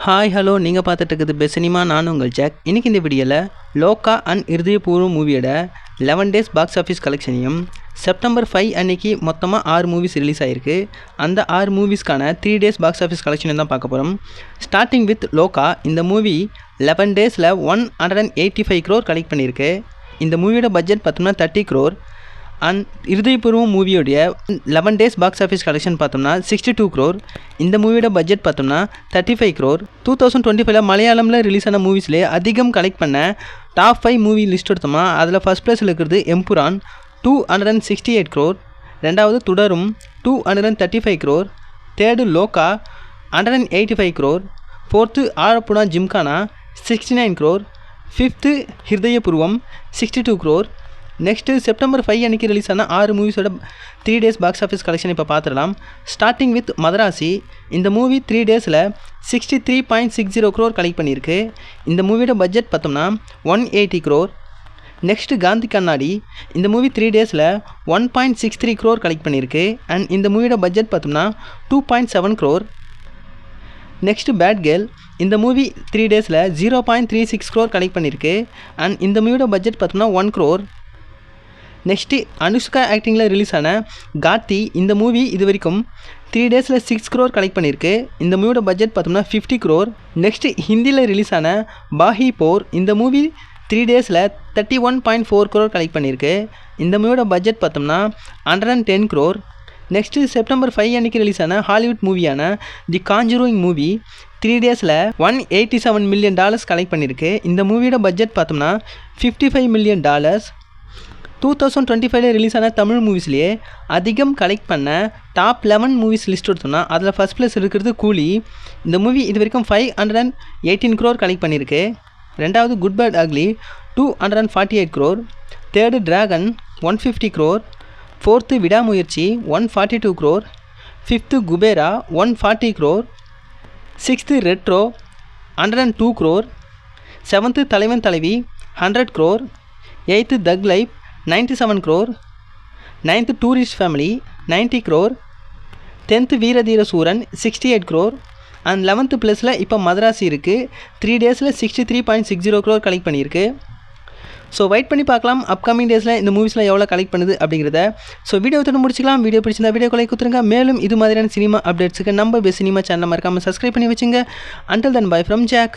Hi hello நீங்கள் பார்த்துட்டு இருக்குது பெஸ்ட் சினிமா. நான் உங்கள் ஜாக். இன்றைக்கி இந்த வீடியோவில் லோகா அண்ட் இருதயபூர்வம் மூவியோட 11 டேஸ் பாக்ஸ் ஆஃபீஸ் கலெக்ஷனையும் செப்டம்பர் 5 அன்னைக்கு மொத்தமாக 6 மூவிஸ் ரிலீஸ் ஆகிருக்கு. அந்த 6 மூவிஸ்க்கான 3 டேஸ் பாக்ஸ் ஆஃபீஸ் கலெக்ஷன் தான் பார்க்க போகிறோம். ஸ்டார்டிங் வித் லோகா. இந்த மூவி 11 டேஸில் 185 crore கலெக்ட் பண்ணியிருக்கு. இந்த மூவியோட பட்ஜெட் பார்த்தோம்னா 30 crore. அண்ட் இருதயபூர்வம் மூவியோடைய 11 டேஸ் பாக்ஸ் ஆஃபீஸ் கலெக்ஷன் பார்த்தோம்னா 62 crore. இந்த மூவியோட பட்ஜெட் பார்த்தோம்னா 35 crore. 2025 மலையாளமில் ரிலீஸ் ஆன மூவிஸ்லேயே அதிகம் கலெக்ட் பண்ண டாப் 5 மூவி லிஸ்ட் எடுத்தோமா அதில் ஃபஸ்ட் பிளேஸில் இருக்கிறது எம்புரான் 268 crore. ரெண்டாவது துடரும் 235 crore. Third Loka 185 crore. Fourth Alappuzha Gymkhana 69 crore. Fifth Hridayapoorvam 62 crore. Next September 5 அன்றைக்கி ரிலீஸ் ஆன 6 மூவிஸோட 3 டேஸ் பாக்ஸ் ஆஃபீஸ் கலெக்ஷன் இப்போ பார்த்துடலாம். Starting with Madharaasi. இந்த மூவி 3 டேஸில் 63.60 crore கலெக்ட் பண்ணியிருக்கு. இந்த மூவியோட பட்ஜெட் பார்த்தோம்னா 180 crore. நெக்ஸ்ட்டு காந்தி கண்ணாடி. இந்த மூவி 3 டேஸில் 1.63 crore கலெக்ட் பண்ணியிருக்கு. அண்ட் இந்த மூவியோட பட்ஜெட் பார்த்தோம்னா 2.7 crore. Next bad girl. இந்த மூவி 3 டேஸில் 0.36 crore கலெக்ட் பண்ணியிருக்கு. அண்ட் இந்த மூவியோட பட்ஜெட் பார்த்தோம்னா 1 crore. நெக்ஸ்ட்டு அனுஷ்கா ஆக்டிங்கில் ரிலீஸ் ஆன கார்த்தி. இந்த மூவி இது வரைக்கும் 3 டேஸில் 6 crore கலெக்ட் பண்ணியிருக்கு. இந்த மூவியோட பட்ஜெட் பார்த்தோம்னா 50 crore. நெக்ஸ்ட்டு ஹிந்தியில் ரிலீஸ் ஆன பாஹி போர். இந்த மூவி 3 டேஸில் 31.4 crore கலெக்ட் பண்ணியிருக்கு. இந்த மூவியோட பட்ஜெட் பார்த்தோம்னா 110 crore. நெக்ஸ்ட்டு செப்டம்பர் 5 அன்றைக்கி ரிலீஸ் ஆன ஹாலிவுட் மூவியான தி காஞ்சூரிங் மூவி 3 டேஸில் $187 million கலெக்ட் பண்ணியிருக்கு. இந்த மூவியோட பட்ஜெட் பார்த்தோம்னா $55 million. 2025 ரிலீஸ் ஆன தமிழ் மூவிஸ்லேயே அதிகம் கலெக்ட் பண்ண டாப் 11 மூவிஸ் லிஸ்ட் எடுத்தோம்னா அதில் ஃபஸ்ட் பிளேஸ் இருக்கிறது கூலி. இந்த மூவி இது வரைக்கும் 518 crore கலெக்ட் பண்ணியிருக்கு. ரெண்டாவது Good Bad Ugly 248 crore. Third Dragon 150 crore. Fourth Vidaamuyarchi 142 crore. Fifth Kuberaa 140 crore. Sixth Retro 102 crore. Seventh Thalaivan Thalaivi 100 crore. Eighth Thug Life 97 crore. Ninth Tourist Family 90 crore. 10th வீரதீர சூரன் 68 crore. அண்ட் 11th ப்ளஸில் இப்போ மதராசி இருக்குது. 3 டேஸில் 63.60 crore collect பண்ணியிருக்கு. So wait பண்ணி பார்க்கலாம் upcoming டேஸில் இந்த மூவிஸில் எவ்வளோ கலெக்ட் பண்ணுது அப்படிங்கிறத. ஸோ வீடியோ வந்து முடிச்சிக்கலாம். வீடியோ பிடிச்சிருந்தா வீடியோ கொலை கொடுத்துருங்க. மேலும் இது மாதிரியான சினிமா அப்டேட்ஸுக்கு நம்ம பெஸ்ட் சினிமா சேனலை மறக்காமல் சப்ஸ்கிரைப் பண்ணி வச்சுங்க. Until then bye from jack.